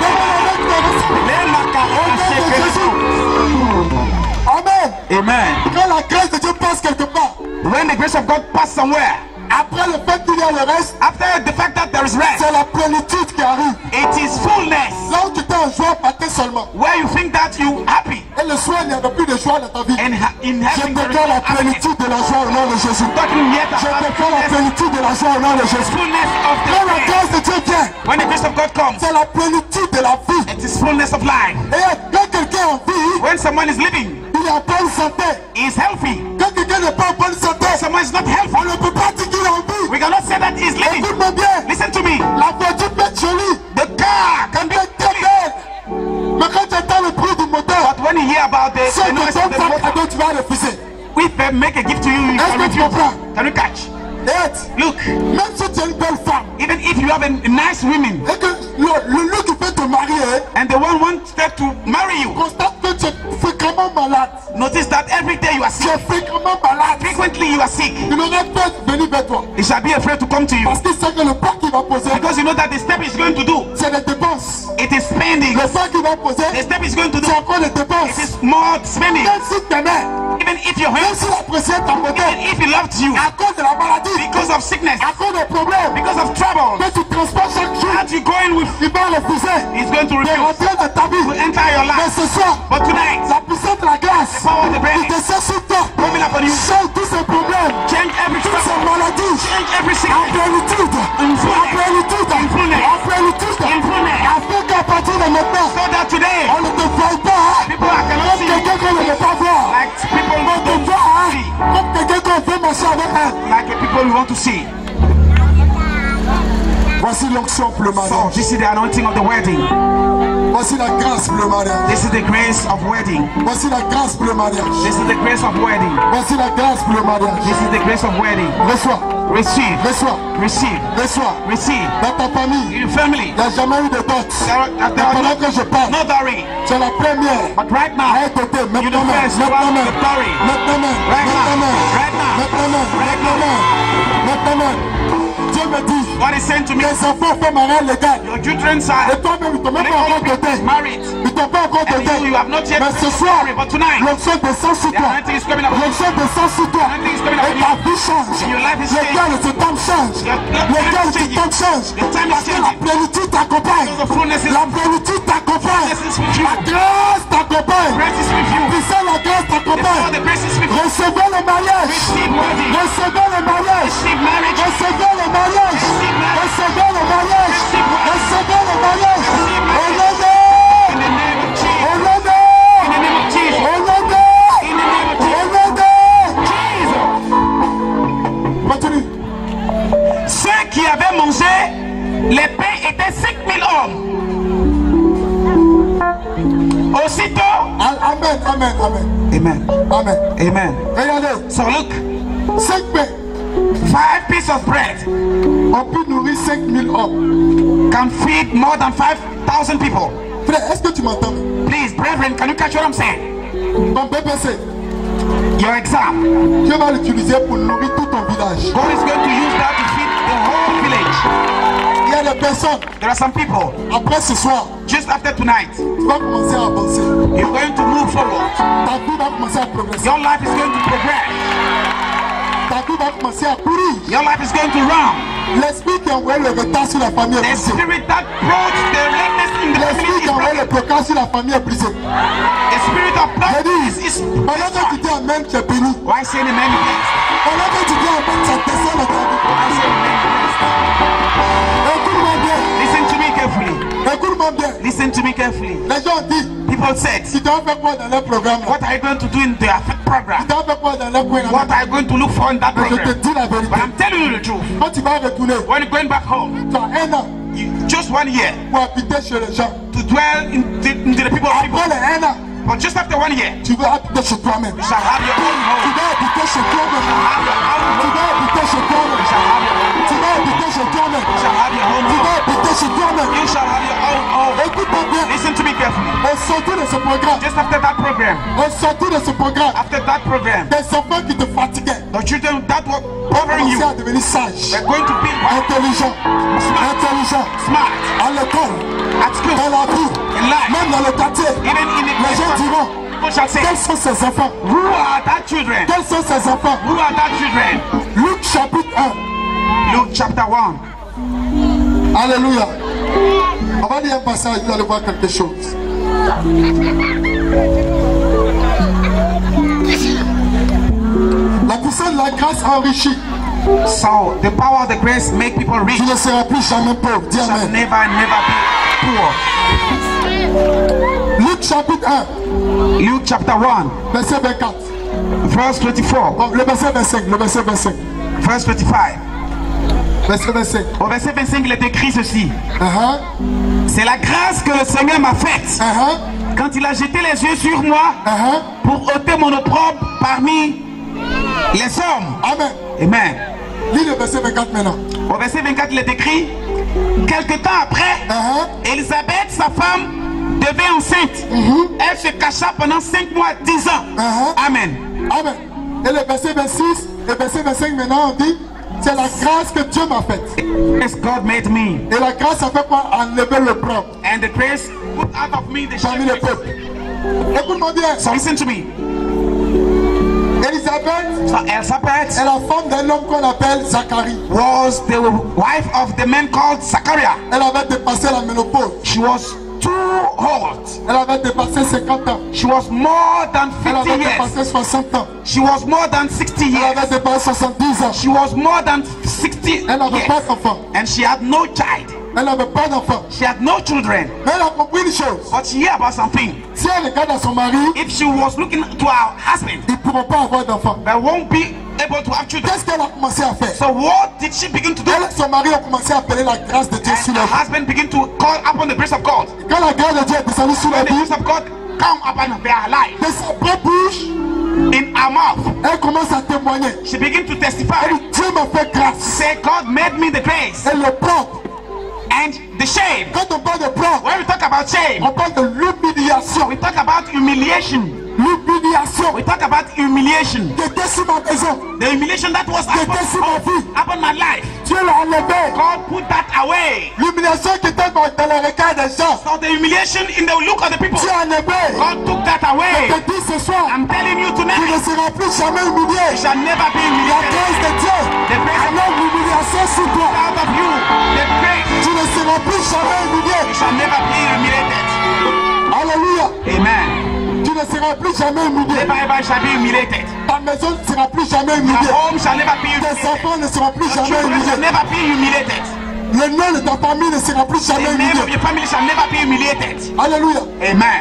[SPEAKER 1] Donne-moi la main qui te ressemble.
[SPEAKER 2] Les macarons,
[SPEAKER 1] Au nom de Jésus. Amen.
[SPEAKER 2] Amen.
[SPEAKER 1] Quand la grâce de Dieu passe quelque part,
[SPEAKER 2] When the grace of God passes somewhere,
[SPEAKER 1] après le fait qu'il y a le reste,
[SPEAKER 2] after the fact that there is rest,
[SPEAKER 1] c'est la plénitude qui arrive.
[SPEAKER 2] it is fullness.
[SPEAKER 1] Là où tu étais en joie matin seulement,
[SPEAKER 2] Where you think that you happy,
[SPEAKER 1] et le soir il n'y avait plus de joie dans ta vie.
[SPEAKER 2] and in
[SPEAKER 1] Je
[SPEAKER 2] heaven there is
[SPEAKER 1] déclare
[SPEAKER 2] no
[SPEAKER 1] la
[SPEAKER 2] happiness.
[SPEAKER 1] plénitude de la joie au nom de Jésus.
[SPEAKER 2] Talking yet
[SPEAKER 1] Je
[SPEAKER 2] about
[SPEAKER 1] déclare la
[SPEAKER 2] fullness,
[SPEAKER 1] plénitude de la joie au nom de Jésus.
[SPEAKER 2] fullness of the
[SPEAKER 1] Quand la
[SPEAKER 2] grace.
[SPEAKER 1] grâce de Dieu vient,
[SPEAKER 2] When the grace of God comes,
[SPEAKER 1] c'est la plénitude de la vie.
[SPEAKER 2] it is fullness of life.
[SPEAKER 1] Et quand quelqu'un est en vie,
[SPEAKER 2] When someone is living,
[SPEAKER 1] il est en bonne santé.
[SPEAKER 2] he is healthy.
[SPEAKER 1] Quand quelqu'un n'est pas en bonne santé,
[SPEAKER 2] Someone is not
[SPEAKER 1] on
[SPEAKER 2] healthy.
[SPEAKER 1] ne peut pas dire qu'il est en vie.
[SPEAKER 2] We cannot say that he is living.
[SPEAKER 1] Écoute-moi bien,
[SPEAKER 2] Listen to me.
[SPEAKER 1] la voiture peut être jolie,
[SPEAKER 2] The car can be
[SPEAKER 1] peut être très belle. Mais quand tu entends le bruit du moteur,
[SPEAKER 2] but when you hear about the
[SPEAKER 1] si on
[SPEAKER 2] noise
[SPEAKER 1] te
[SPEAKER 2] of
[SPEAKER 1] donne
[SPEAKER 2] the
[SPEAKER 1] pas
[SPEAKER 2] motor,
[SPEAKER 1] cadeau, tu vas refuser.
[SPEAKER 2] if they make a gift to you, you
[SPEAKER 1] Est-ce
[SPEAKER 2] can
[SPEAKER 1] que tu
[SPEAKER 2] refuse.
[SPEAKER 1] comprends?
[SPEAKER 2] Can you catch?
[SPEAKER 1] Et
[SPEAKER 2] Look,
[SPEAKER 1] même si tu es une belle femme,
[SPEAKER 2] even if you have a nice woman
[SPEAKER 1] et que le qui peut te marier,
[SPEAKER 2] and the one wants to marry you,
[SPEAKER 1] constate que tu es fréquemment malade.
[SPEAKER 2] notice that every day you are
[SPEAKER 1] Tu
[SPEAKER 2] sick.
[SPEAKER 1] es fréquemment malade.
[SPEAKER 2] Frequently you are sick.
[SPEAKER 1] Il aurait peur de venir vers toi.
[SPEAKER 2] He shall be afraid to come to you
[SPEAKER 1] Parce qu'il sait que le pas qu'il va poser,
[SPEAKER 2] because you know that the step he's going to do,
[SPEAKER 1] c'est des dépenses.
[SPEAKER 2] it is spending.
[SPEAKER 1] Le pas qu'il va poser,
[SPEAKER 2] The step he's going to do,
[SPEAKER 1] c'est encore des dépenses.
[SPEAKER 2] it is more spending.
[SPEAKER 1] Même si t'aimais,
[SPEAKER 2] Even if you're
[SPEAKER 1] même
[SPEAKER 2] hurt,
[SPEAKER 1] s'il appréciait ta beauté,
[SPEAKER 2] even if he loved you,
[SPEAKER 1] à cause de la maladie,
[SPEAKER 2] because of sickness,
[SPEAKER 1] à cause des problèmes,
[SPEAKER 2] because of trouble,
[SPEAKER 1] que tu transportes chaque jour,
[SPEAKER 2] that you go in with,
[SPEAKER 1] il va refuser
[SPEAKER 2] he's going to
[SPEAKER 1] de
[SPEAKER 2] refuse
[SPEAKER 1] rentrer dans ta
[SPEAKER 2] to
[SPEAKER 1] vie.
[SPEAKER 2] enter your
[SPEAKER 1] Mais
[SPEAKER 2] life.
[SPEAKER 1] ce soir,
[SPEAKER 2] But tonight,
[SPEAKER 1] la puissance de la grâce
[SPEAKER 2] power of the
[SPEAKER 1] qui
[SPEAKER 2] bread
[SPEAKER 1] descend sur toi,
[SPEAKER 2] coming upon you,
[SPEAKER 1] change tous ces problèmes,
[SPEAKER 2] change every
[SPEAKER 1] toutes ces
[SPEAKER 2] trouble,
[SPEAKER 1] maladies,
[SPEAKER 2] change every
[SPEAKER 1] en
[SPEAKER 2] sickness,
[SPEAKER 1] plénitude,
[SPEAKER 2] In
[SPEAKER 1] en
[SPEAKER 2] fullness.
[SPEAKER 1] plénitude,
[SPEAKER 2] In fullness.
[SPEAKER 1] en plénitude,
[SPEAKER 2] In fullness.
[SPEAKER 1] afin qu'à partir de maintenant,
[SPEAKER 2] so that today,
[SPEAKER 1] on ne te voie pas
[SPEAKER 2] people are cannot
[SPEAKER 1] comme
[SPEAKER 2] see you
[SPEAKER 1] quelqu'un qu'on ne veut pas voir.
[SPEAKER 2] like people
[SPEAKER 1] On
[SPEAKER 2] want
[SPEAKER 1] te
[SPEAKER 2] to
[SPEAKER 1] voit
[SPEAKER 2] see,
[SPEAKER 1] comme quelqu'un qu'on veut marcher avec un.
[SPEAKER 2] like the people we want to see.
[SPEAKER 1] Voici l'onction pour le
[SPEAKER 2] So
[SPEAKER 1] mariage.
[SPEAKER 2] this is the anointing of the wedding.
[SPEAKER 1] Voici la grâce pour le mariage.
[SPEAKER 2] This is the grace of wedding.
[SPEAKER 1] Voici la grâce pour le mariage.
[SPEAKER 2] This is the grace of wedding.
[SPEAKER 1] Voici la grâce pour le mariage.
[SPEAKER 2] This is the grace of wedding.
[SPEAKER 1] Reçois,
[SPEAKER 2] Receive,
[SPEAKER 1] reçois,
[SPEAKER 2] receive,
[SPEAKER 1] reçois.
[SPEAKER 2] receive.
[SPEAKER 1] Dans ta famille,
[SPEAKER 2] In your family,
[SPEAKER 1] il n'y a jamais eu de dot.
[SPEAKER 2] there are
[SPEAKER 1] Pendant que je parle,
[SPEAKER 2] no dowry.
[SPEAKER 1] tu es la première
[SPEAKER 2] But right
[SPEAKER 1] à
[SPEAKER 2] now,
[SPEAKER 1] être dotée.
[SPEAKER 2] you're
[SPEAKER 1] Maintenant,
[SPEAKER 2] the first to
[SPEAKER 1] maintenant,
[SPEAKER 2] have the dowry.
[SPEAKER 1] maintenant,
[SPEAKER 2] Right now,
[SPEAKER 1] maintenant,
[SPEAKER 2] right now,
[SPEAKER 1] maintenant,
[SPEAKER 2] right now.
[SPEAKER 1] maintenant. Dieu me dit,
[SPEAKER 2] God is saying to me,
[SPEAKER 1] les enfants font mariage légal.
[SPEAKER 2] your children are
[SPEAKER 1] Et toi-même, ils ne t'ont même pas encore doté.
[SPEAKER 2] married.
[SPEAKER 1] Ils ne t'ont pas encore
[SPEAKER 2] And
[SPEAKER 1] doté.
[SPEAKER 2] you have not yet
[SPEAKER 1] Mais ce soir,
[SPEAKER 2] married. But tonight,
[SPEAKER 1] l'onction descend sur
[SPEAKER 2] the
[SPEAKER 1] toi.
[SPEAKER 2] anointing is coming up.
[SPEAKER 1] L'onction descend sur toi.
[SPEAKER 2] Anointing is coming
[SPEAKER 1] Et
[SPEAKER 2] up.
[SPEAKER 1] ta vie change.
[SPEAKER 2] And your life is
[SPEAKER 1] Le
[SPEAKER 2] changing.
[SPEAKER 1] cœur de ce temps change. Le cœur de ce temps change.
[SPEAKER 2] The time is
[SPEAKER 1] Parce que la
[SPEAKER 2] changing.
[SPEAKER 1] plénitude t'accompagne.
[SPEAKER 2] The fullness is
[SPEAKER 1] La plénitude t'accompagne.
[SPEAKER 2] This is with you.
[SPEAKER 1] La grâce t'accompagne.
[SPEAKER 2] grace is with you.
[SPEAKER 1] Puissant la grâce
[SPEAKER 2] Before
[SPEAKER 1] t'accompagne.
[SPEAKER 2] the grace is with you.
[SPEAKER 1] Recevez le mariage.
[SPEAKER 2] Receive wedding.
[SPEAKER 1] Recevez le mariage.
[SPEAKER 2] Receive marriage.
[SPEAKER 1] Recevez le mariage. Recevez le mariage. Recevez le mariage. Au nom de...
[SPEAKER 2] In the name of Jesus.
[SPEAKER 1] Au nom de...
[SPEAKER 2] In the name of Jesus.
[SPEAKER 1] Au nom de...
[SPEAKER 2] In the name of
[SPEAKER 1] Au
[SPEAKER 2] Jesus.
[SPEAKER 1] nom de...
[SPEAKER 2] Jesus.
[SPEAKER 1] Continue.
[SPEAKER 2] Ceux qui avaient mangé les pains étaient 5000 hommes. Aussitôt, Amen.
[SPEAKER 1] Amen.
[SPEAKER 2] Amen.
[SPEAKER 1] Regardez,
[SPEAKER 2] So look,
[SPEAKER 1] 5 pains,
[SPEAKER 2] 5 pieces of bread
[SPEAKER 1] on peut nourrir 5000 hommes.
[SPEAKER 2] can feed more than 5,000 people.
[SPEAKER 1] Frère, est-ce que tu m'entends?
[SPEAKER 2] Please, brethren, can you catch what I'm saying?
[SPEAKER 1] Ton BPC,
[SPEAKER 2] Your exam,
[SPEAKER 1] Dieu va l'utiliser pour nourrir tout ton village.
[SPEAKER 2] God is going to use that to feed the whole village.
[SPEAKER 1] Il y a des personnes,
[SPEAKER 2] There are some people,
[SPEAKER 1] après ce soir,
[SPEAKER 2] just after tonight,
[SPEAKER 1] tu vas commencer à avancer.
[SPEAKER 2] you're going to move forward.
[SPEAKER 1] Ta vie va commencer à progresser.
[SPEAKER 2] Your life is going to progress.
[SPEAKER 1] Ta vie va commencer à courir.
[SPEAKER 2] Your life is going to run.
[SPEAKER 1] L'esprit qui envoie le retard sur la famille est
[SPEAKER 2] The
[SPEAKER 1] brisé.
[SPEAKER 2] spirit that brought the lateness in the
[SPEAKER 1] L'esprit
[SPEAKER 2] family
[SPEAKER 1] qui
[SPEAKER 2] is
[SPEAKER 1] envoie
[SPEAKER 2] broken.
[SPEAKER 1] le blocage sur la famille est brisé.
[SPEAKER 2] The spirit of
[SPEAKER 1] J'ai
[SPEAKER 2] blindness
[SPEAKER 1] dit,
[SPEAKER 2] is
[SPEAKER 1] pendant que tu dis Amen, tu es béni.
[SPEAKER 2] Why say amen against?
[SPEAKER 1] Pendant que tu dis Amen, ça descend dans ta vie.
[SPEAKER 2] Why say amen against?
[SPEAKER 1] Écoute-moi bien.
[SPEAKER 2] Listen to me carefully.
[SPEAKER 1] Écoute-moi bien.
[SPEAKER 2] Listen to me carefully.
[SPEAKER 1] Les gens disent,
[SPEAKER 2] People said,
[SPEAKER 1] tu dois faire quoi dans leur programme?
[SPEAKER 2] what are you going to do in the program?
[SPEAKER 1] Tu dois faire quoi dans leur programme?
[SPEAKER 2] What are you going to look for in that
[SPEAKER 1] Mais je te
[SPEAKER 2] program?
[SPEAKER 1] dis la vérité.
[SPEAKER 2] But I'm telling you the truth.
[SPEAKER 1] Quand tu vas retourner,
[SPEAKER 2] When you're going back home,
[SPEAKER 1] tu as 1 an
[SPEAKER 2] just 1 year
[SPEAKER 1] pour habiter chez les gens.
[SPEAKER 2] to dwell into the people of people.
[SPEAKER 1] Après les 1 an,
[SPEAKER 2] But just after 1 year,
[SPEAKER 1] tu vas habiter chez toi-même.
[SPEAKER 2] you shall have your own
[SPEAKER 1] Tu
[SPEAKER 2] home.
[SPEAKER 1] vas habiter chez toi-même.
[SPEAKER 2] You shall have your own
[SPEAKER 1] Tu
[SPEAKER 2] home.
[SPEAKER 1] vas habiter chez toi-même.
[SPEAKER 2] You shall have your own
[SPEAKER 1] Tu
[SPEAKER 2] home.
[SPEAKER 1] vas habiter chez toi-même.
[SPEAKER 2] You shall have your own
[SPEAKER 1] Tu
[SPEAKER 2] home.
[SPEAKER 1] vas habiter chez toi-même.
[SPEAKER 2] You shall have your own home.
[SPEAKER 1] Écoute-moi bien.
[SPEAKER 2] Listen to me carefully.
[SPEAKER 1] Au sortir de ce programme,
[SPEAKER 2] Just after that program,
[SPEAKER 1] au sortir de ce programme,
[SPEAKER 2] after that program,
[SPEAKER 1] des enfants qui te fatiguaient
[SPEAKER 2] the children that were bothering you,
[SPEAKER 1] commencent à devenir sages,
[SPEAKER 2] they're going to be
[SPEAKER 1] intelligents,
[SPEAKER 2] smart
[SPEAKER 1] à l'école,
[SPEAKER 2] at school,
[SPEAKER 1] dans la vie,
[SPEAKER 2] in life,
[SPEAKER 1] même dans le quartier.
[SPEAKER 2] even in the
[SPEAKER 1] Les gens diront,
[SPEAKER 2] people shall say,
[SPEAKER 1] quels sont ces enfants?
[SPEAKER 2] who are that children?
[SPEAKER 1] Quels sont ces enfants?
[SPEAKER 2] Who are that children?
[SPEAKER 1] Luc chapitre 1.
[SPEAKER 2] Luke chapter 1.
[SPEAKER 1] Alléluia. On va lire un passage, vous allez voir quelque chose. La puissance de la grâce enrichit.
[SPEAKER 2] So the power of the grace make people rich.
[SPEAKER 1] Tu ne seras plus jamais pauvre. Dis
[SPEAKER 2] Shall
[SPEAKER 1] Amen.
[SPEAKER 2] never be poor.
[SPEAKER 1] Luc chapitre 1,
[SPEAKER 2] Luke chapter 1,
[SPEAKER 1] verset 24.
[SPEAKER 2] verse 24,
[SPEAKER 1] Bon, le verset 25. Le verset 25.
[SPEAKER 2] verse 25.
[SPEAKER 1] Verset 25.
[SPEAKER 2] Au verset 25, il est écrit ceci.
[SPEAKER 1] Uh-huh.
[SPEAKER 2] C'est la grâce que le Seigneur m'a faite
[SPEAKER 1] Uh-huh.
[SPEAKER 2] quand il a jeté les yeux sur moi
[SPEAKER 1] Uh-huh.
[SPEAKER 2] pour ôter mon opprobre parmi les hommes.
[SPEAKER 1] Amen.
[SPEAKER 2] Amen.
[SPEAKER 1] Lis le verset 24 maintenant.
[SPEAKER 2] Au verset 24, il est écrit, quelque temps après,
[SPEAKER 1] Uh-huh.
[SPEAKER 2] Élisabeth, sa femme, devint enceinte. Elle se cacha pendant 5 mois, 10 ans.
[SPEAKER 1] Uh-huh.
[SPEAKER 2] Amen.
[SPEAKER 1] Amen. Et le verset 26, le verset 25 maintenant, on dit, c'est la grâce que Dieu m'a faite.
[SPEAKER 2] Yes, God made me.
[SPEAKER 1] Et la grâce a fait quoi? Enlever le propre
[SPEAKER 2] And the grace put out of me the
[SPEAKER 1] parmi le
[SPEAKER 2] shame.
[SPEAKER 1] peuple. Écoute-moi bien.
[SPEAKER 2] So listen to me.
[SPEAKER 1] Élisabeth
[SPEAKER 2] So Elizabeth
[SPEAKER 1] est la femme d'un homme qu'on appelle Zacharie.
[SPEAKER 2] was the wife of the man called Zachariah.
[SPEAKER 1] Elle avait dépassé la ménopause.
[SPEAKER 2] She was too old.
[SPEAKER 1] Elle avait dépassé 50 ans.
[SPEAKER 2] She was more than
[SPEAKER 1] Elle
[SPEAKER 2] 50
[SPEAKER 1] avait
[SPEAKER 2] years.
[SPEAKER 1] dépassé 60 ans.
[SPEAKER 2] She was more than 60
[SPEAKER 1] Elle
[SPEAKER 2] years.
[SPEAKER 1] avait dépassé 70 ans.
[SPEAKER 2] She was more than 60
[SPEAKER 1] Elle n'avait pas
[SPEAKER 2] years.
[SPEAKER 1] d'enfant.
[SPEAKER 2] And she had no child.
[SPEAKER 1] Elle n'avait pas d'enfant.
[SPEAKER 2] She had no children.
[SPEAKER 1] Mais elle a compris une chose.
[SPEAKER 2] But she heard about something.
[SPEAKER 1] Si elle regarde à son mari,
[SPEAKER 2] If she was looking to her husband,
[SPEAKER 1] ils ne pourront pas avoir d'enfant.
[SPEAKER 2] they won't be able to have children.
[SPEAKER 1] Qu'est-ce qu'elle a commencé à faire?
[SPEAKER 2] So what did she begin to do?
[SPEAKER 1] Elle et son mari ont commencé à appeler la grâce de Dieu sur
[SPEAKER 2] And
[SPEAKER 1] leur
[SPEAKER 2] her
[SPEAKER 1] vie.
[SPEAKER 2] husband began to call upon the grace of God.
[SPEAKER 1] Quand la grâce de Dieu est descendue sur leur
[SPEAKER 2] When the
[SPEAKER 1] vie,
[SPEAKER 2] grace of God come upon their life,
[SPEAKER 1] de sa propre bouche,
[SPEAKER 2] in her mouth,
[SPEAKER 1] elle commence à témoigner.
[SPEAKER 2] she began to testify.
[SPEAKER 1] Elle dit, Dieu m'a fait grâce.
[SPEAKER 2] Say, God made me the grace.
[SPEAKER 1] Et le propre,
[SPEAKER 2] And the shame.
[SPEAKER 1] quand on parle de propre,
[SPEAKER 2] When we talk about shame,
[SPEAKER 1] on parle de l'humiliation.
[SPEAKER 2] we talk about humiliation.
[SPEAKER 1] L'humiliation
[SPEAKER 2] We talk about humiliation.
[SPEAKER 1] qui était sur ma maison,
[SPEAKER 2] The humiliation that was
[SPEAKER 1] qui était sur ma vie.
[SPEAKER 2] upon my life.
[SPEAKER 1] Dieu l'a enlevé.
[SPEAKER 2] God put that away.
[SPEAKER 1] L'humiliation qui était dans le regard des gens,
[SPEAKER 2] So the humiliation in the look of the people,
[SPEAKER 1] Dieu a enlevé.
[SPEAKER 2] God took that
[SPEAKER 1] Je
[SPEAKER 2] away.
[SPEAKER 1] te dis ce soir,
[SPEAKER 2] I'm telling you
[SPEAKER 1] tu ne
[SPEAKER 2] tonight,
[SPEAKER 1] seras plus jamais humilié.
[SPEAKER 2] you shall never be
[SPEAKER 1] La
[SPEAKER 2] humiliated.
[SPEAKER 1] grâce de Dieu
[SPEAKER 2] The grace of
[SPEAKER 1] enlève l'humiliation sur toi.
[SPEAKER 2] out of you, the grace,
[SPEAKER 1] Tu ne seras plus jamais humilié.
[SPEAKER 2] you shall never be humiliated.
[SPEAKER 1] Alléluia.
[SPEAKER 2] Amen.
[SPEAKER 1] Tu ne seras plus jamais humilié.
[SPEAKER 2] Never ever shall be humiliated.
[SPEAKER 1] Ta maison ne sera plus jamais
[SPEAKER 2] Your
[SPEAKER 1] humiliée.
[SPEAKER 2] home shall never be
[SPEAKER 1] Tes
[SPEAKER 2] humiliated.
[SPEAKER 1] enfants ne seront plus
[SPEAKER 2] Your
[SPEAKER 1] jamais
[SPEAKER 2] children shall
[SPEAKER 1] humiliés.
[SPEAKER 2] never be humiliated.
[SPEAKER 1] Le nom de ta famille ne sera plus
[SPEAKER 2] The
[SPEAKER 1] jamais
[SPEAKER 2] name of
[SPEAKER 1] humilié.
[SPEAKER 2] your family shall never be humiliated.
[SPEAKER 1] Alléluia.
[SPEAKER 2] Amen.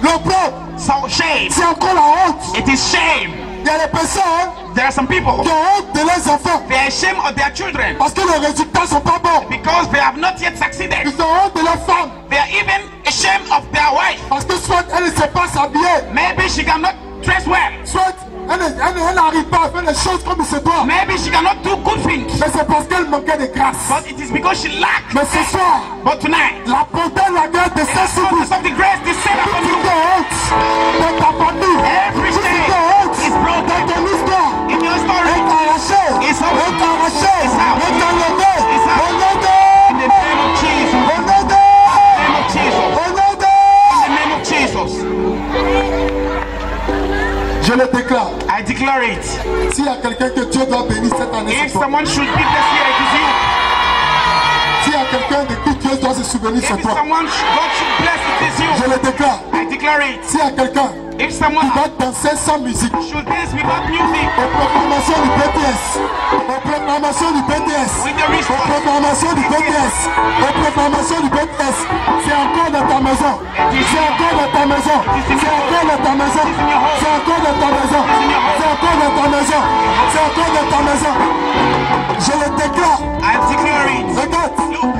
[SPEAKER 1] Le propre,
[SPEAKER 2] So shame,
[SPEAKER 1] c'est encore la honte.
[SPEAKER 2] it is shame.
[SPEAKER 1] Il y a des personnes
[SPEAKER 2] There are some people,
[SPEAKER 1] qui ont honte de leurs enfants
[SPEAKER 2] they are ashamed of their children
[SPEAKER 1] parce que les résultats sont pas bons.
[SPEAKER 2] because they have not yet succeeded.
[SPEAKER 1] Ils ont honte de leur femme
[SPEAKER 2] They are even ashamed of their wife.
[SPEAKER 1] parce que soit elle ne sait pas s'habiller,
[SPEAKER 2] Maybe she cannot dress well.
[SPEAKER 1] Soit elle n'arrive pas à faire les choses comme il se doit.
[SPEAKER 2] Maybe she cannot do good things.
[SPEAKER 1] Mais c'est parce qu'elle manquait de grâce.
[SPEAKER 2] But it is because she lacked.
[SPEAKER 1] Mais ce soir,
[SPEAKER 2] But tonight,
[SPEAKER 1] la bonté, la grâce de
[SPEAKER 2] the
[SPEAKER 1] Saint-Esprit,
[SPEAKER 2] fullness of the grace descend upon
[SPEAKER 1] toute
[SPEAKER 2] you.
[SPEAKER 1] honte de ta famille,
[SPEAKER 2] Every
[SPEAKER 1] toute
[SPEAKER 2] shame
[SPEAKER 1] honte
[SPEAKER 2] is
[SPEAKER 1] de
[SPEAKER 2] broken
[SPEAKER 1] ton histoire,
[SPEAKER 2] in your
[SPEAKER 1] est
[SPEAKER 2] story.
[SPEAKER 1] arrachée,
[SPEAKER 2] It's out.
[SPEAKER 1] est arrachée,
[SPEAKER 2] It's out.
[SPEAKER 1] est enlevée.
[SPEAKER 2] It's out.
[SPEAKER 1] Au nom
[SPEAKER 2] In
[SPEAKER 1] de,
[SPEAKER 2] the name of Jesus.
[SPEAKER 1] au nom de,
[SPEAKER 2] In the name of Jesus.
[SPEAKER 1] au nom de.
[SPEAKER 2] In the name of Jesus.
[SPEAKER 1] Je le déclare.
[SPEAKER 2] I declare it.
[SPEAKER 1] S'il y a quelqu'un que Dieu doit bénir cette année,
[SPEAKER 2] If
[SPEAKER 1] c'est toi.
[SPEAKER 2] someone should be blessed here, it is you.
[SPEAKER 1] S'il y a quelqu'un de qui Dieu doit se souvenir, c'est
[SPEAKER 2] If
[SPEAKER 1] toi.
[SPEAKER 2] someone God should bless, it is you.
[SPEAKER 1] Je le déclare.
[SPEAKER 2] I declare it.
[SPEAKER 1] S'il y a quelqu'un
[SPEAKER 2] If someone
[SPEAKER 1] qui va danser sans musique,
[SPEAKER 2] should dance without music,
[SPEAKER 1] aux proclamations du BTS, aux proclamations du BTS,
[SPEAKER 2] with the
[SPEAKER 1] aux
[SPEAKER 2] response,
[SPEAKER 1] proclamations du BTS, aux proclamations du BTS, c'est encore dans ta maison, c'est encore dans ta maison, c'est encore dans ta maison, c'est encore dans ta maison, c'est encore dans ta maison, c'est encore dans ta maison. Je le déclare.
[SPEAKER 2] I declare it.
[SPEAKER 1] Regarde,
[SPEAKER 2] Look,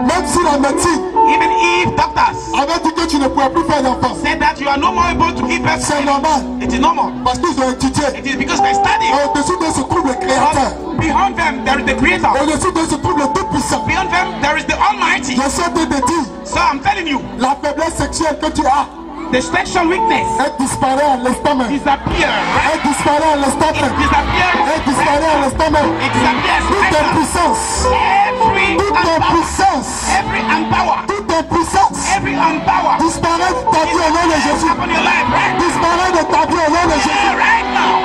[SPEAKER 1] même si la médecine
[SPEAKER 2] even if doctors
[SPEAKER 1] avait dit que tu ne pourrais plus faire d'enfants,
[SPEAKER 2] said that you are no more able to give birth,
[SPEAKER 1] c'est normal,
[SPEAKER 2] it is normal.
[SPEAKER 1] parce qu'ils ont étudié.
[SPEAKER 2] It is because they study.
[SPEAKER 1] Au-dessus de se trouve le Créateur.
[SPEAKER 2] Behind them, there is the Creator.
[SPEAKER 1] Au-dessus de se trouve le Tout-Puissant.
[SPEAKER 2] Beyond them, there is the Almighty.
[SPEAKER 1] Je sais de te dire,
[SPEAKER 2] So I'm telling you,
[SPEAKER 1] la faiblesse sexuelle que tu as,
[SPEAKER 2] the sexual weakness
[SPEAKER 1] elle disparaît à l'instant même.
[SPEAKER 2] disappears, right?
[SPEAKER 1] Elle disparaît à l'instant
[SPEAKER 2] It
[SPEAKER 1] même.
[SPEAKER 2] disappears.
[SPEAKER 1] Elle disparaît à l'instant même.
[SPEAKER 2] It disappears.
[SPEAKER 1] Toute
[SPEAKER 2] Right now.
[SPEAKER 1] impuissance,
[SPEAKER 2] Every
[SPEAKER 1] toute
[SPEAKER 2] unpower,
[SPEAKER 1] impuissance,
[SPEAKER 2] every unpower,
[SPEAKER 1] toute impuissance
[SPEAKER 2] every unpower
[SPEAKER 1] disparaît de ta vie au nom de Jésus.
[SPEAKER 2] upon your life right
[SPEAKER 1] Disparaît de ta vie au nom de Jésus.
[SPEAKER 2] now, right now.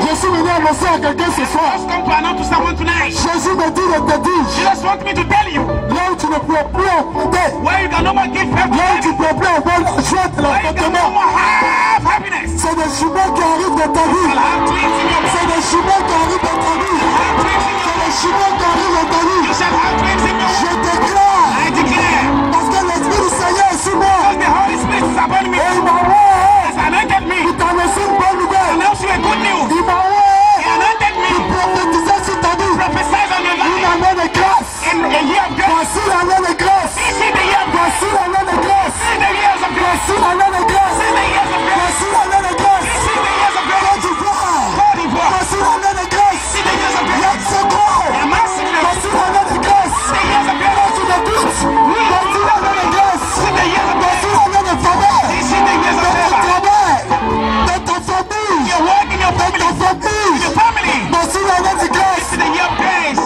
[SPEAKER 1] Je suis venu annoncer à quelqu'un ce soir.
[SPEAKER 2] Just come to announce to someone tonight.
[SPEAKER 1] Jésus me dit de te dire,
[SPEAKER 2] Jesus wants me to tell you,
[SPEAKER 1] là où tu ne pourrais plus enfanter,
[SPEAKER 2] where you can no more give birth to
[SPEAKER 1] là où tu
[SPEAKER 2] baby,
[SPEAKER 1] ne pourrais plus avoir la joie de
[SPEAKER 2] where you can no
[SPEAKER 1] l'enfantement,
[SPEAKER 2] more have happiness.
[SPEAKER 1] c'est des jumeaux qui arrivent dans ta vie.
[SPEAKER 2] You'll have twins in your
[SPEAKER 1] C'est des jumeaux qui arrivent dans ta vie.
[SPEAKER 2] have twins in
[SPEAKER 1] C'est
[SPEAKER 2] your
[SPEAKER 1] des jumeaux qui arrivent dans ta
[SPEAKER 2] You
[SPEAKER 1] vie.
[SPEAKER 2] shall have twins in your
[SPEAKER 1] Je déclare,
[SPEAKER 2] I declare,
[SPEAKER 1] parce que l'Esprit du Seigneur est sur moi.
[SPEAKER 2] because the Holy Spirit is upon me,
[SPEAKER 1] Et il m'a envoyé.
[SPEAKER 2] has anointed me,
[SPEAKER 1] Il t'a annoncé une bonne nouvelle.
[SPEAKER 2] announce you a good news.
[SPEAKER 1] Il m'a
[SPEAKER 2] He
[SPEAKER 1] envoyé.
[SPEAKER 2] anointed me,
[SPEAKER 1] Il prophétisait sur ta vie.
[SPEAKER 2] prophesied on your
[SPEAKER 1] Une
[SPEAKER 2] life
[SPEAKER 1] année de grâce.
[SPEAKER 2] in a year of grace.
[SPEAKER 1] Voici l'année de grâce.
[SPEAKER 2] This is the year of grace.
[SPEAKER 1] Voici l'année de grâce.
[SPEAKER 2] This is the years of grace.
[SPEAKER 1] Voici l'année de grâce.
[SPEAKER 2] This is the years of grace.
[SPEAKER 1] Voici l'année de grâce.
[SPEAKER 2] This is the years of
[SPEAKER 1] Côte
[SPEAKER 2] grace.
[SPEAKER 1] d'Ivoire.
[SPEAKER 2] Côte d'Ivoire.
[SPEAKER 1] Voici l'année de grâce.
[SPEAKER 2] This is the years of grace.
[SPEAKER 1] Mexico.
[SPEAKER 2] And Mexico.
[SPEAKER 1] Voici l'année de grâce.
[SPEAKER 2] This is the years of grace.
[SPEAKER 1] Quand tu m'écoutes, voici l'année de grâce.
[SPEAKER 2] This is the years of
[SPEAKER 1] Voici
[SPEAKER 2] grace.
[SPEAKER 1] l'année de faveur.
[SPEAKER 2] This is the years
[SPEAKER 1] De
[SPEAKER 2] of
[SPEAKER 1] ton
[SPEAKER 2] favor.
[SPEAKER 1] travail. De ta famille.
[SPEAKER 2] Your work in your
[SPEAKER 1] De
[SPEAKER 2] family.
[SPEAKER 1] ta famille.
[SPEAKER 2] Your family.
[SPEAKER 1] Voici l'année de
[SPEAKER 2] This
[SPEAKER 1] grâce.
[SPEAKER 2] is the year of grace.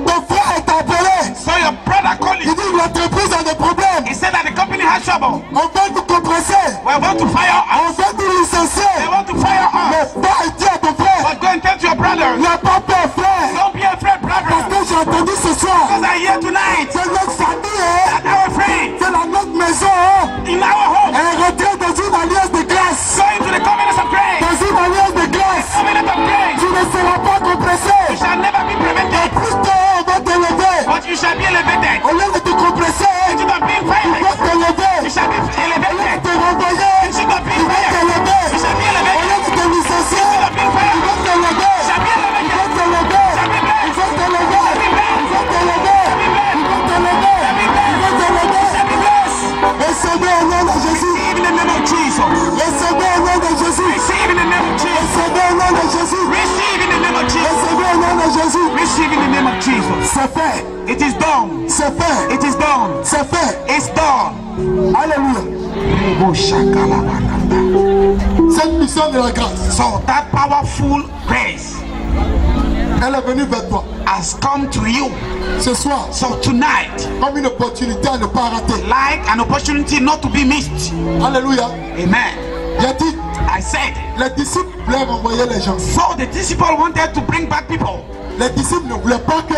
[SPEAKER 1] Ton frère est appelé.
[SPEAKER 2] So your brother called
[SPEAKER 1] Il
[SPEAKER 2] you.
[SPEAKER 1] dit l'entreprise a des problèmes.
[SPEAKER 2] He said that the company has trouble.
[SPEAKER 1] On va nous compresser.
[SPEAKER 2] We're about to fire
[SPEAKER 1] On
[SPEAKER 2] us.
[SPEAKER 1] va nous licencier.
[SPEAKER 2] They want to fire us.
[SPEAKER 1] Mais va et dis à ton frère.
[SPEAKER 2] But go and tell to your brother.
[SPEAKER 1] N'aie pas peur, frère.
[SPEAKER 2] Don't be afraid,
[SPEAKER 1] Parce
[SPEAKER 2] brother.
[SPEAKER 1] que j'ai entendu ce soir.
[SPEAKER 2] Because I hear tonight
[SPEAKER 1] Que notre famille, hein,
[SPEAKER 2] that our friend
[SPEAKER 1] que notre maison, hein,
[SPEAKER 2] in our home
[SPEAKER 1] est rentrée dans une alliance de grâce.
[SPEAKER 2] going to the covenant of grace.
[SPEAKER 1] Dans une alliance de grâce.
[SPEAKER 2] Covenant of grace.
[SPEAKER 1] Tu ne seras pas compressé.
[SPEAKER 2] You shall never be prevented,
[SPEAKER 1] Plus tard, on va te lever.
[SPEAKER 2] but you shall be elevated.
[SPEAKER 1] Au lieu de te compresser, hein,
[SPEAKER 2] Instead of being
[SPEAKER 1] on va
[SPEAKER 2] fired,
[SPEAKER 1] te lever.
[SPEAKER 2] you shall be
[SPEAKER 1] Au lieu de
[SPEAKER 2] elevated.
[SPEAKER 1] te renvoyer,
[SPEAKER 2] Instead of
[SPEAKER 1] il
[SPEAKER 2] being
[SPEAKER 1] va te
[SPEAKER 2] fired,
[SPEAKER 1] lever.
[SPEAKER 2] you shall be
[SPEAKER 1] Au lieu
[SPEAKER 2] elevated.
[SPEAKER 1] de te licencier,
[SPEAKER 2] Instead of being
[SPEAKER 1] il
[SPEAKER 2] fired,
[SPEAKER 1] va te lever.
[SPEAKER 2] you shall be
[SPEAKER 1] Il va
[SPEAKER 2] elevated.
[SPEAKER 1] te lever. Il va te lever. Il va te lever. Il va te lever. Il va te lever.
[SPEAKER 2] Shall be blessed.
[SPEAKER 1] Recevez au nom de Jésus.
[SPEAKER 2] Receive in the name of Jesus.
[SPEAKER 1] Recevez au nom de Jésus.
[SPEAKER 2] Receive in the name of Jesus.
[SPEAKER 1] Recevez au nom de Jésus.
[SPEAKER 2] Receive in the name of Jesus.
[SPEAKER 1] Recevez au nom de Jésus.
[SPEAKER 2] Receive in the name of Jesus.
[SPEAKER 1] C'est fait.
[SPEAKER 2] It is done.
[SPEAKER 1] C'est fait.
[SPEAKER 2] It is done.
[SPEAKER 1] C'est fait.
[SPEAKER 2] It's done.
[SPEAKER 1] Alléluia. Cette mission de la grâce,
[SPEAKER 2] So that powerful grace
[SPEAKER 1] elle est venue vers toi.
[SPEAKER 2] has come to you.
[SPEAKER 1] Ce soir,
[SPEAKER 2] So tonight,
[SPEAKER 1] comme une opportunité à ne pas rater.
[SPEAKER 2] like an opportunity not to be missed.
[SPEAKER 1] Alléluia.
[SPEAKER 2] Amen.
[SPEAKER 1] J'ai dit,
[SPEAKER 2] I said,
[SPEAKER 1] les disciples voulaient renvoyer les gens.
[SPEAKER 2] so the disciple wanted to bring back people.
[SPEAKER 1] Les disciples ne voulaient pas que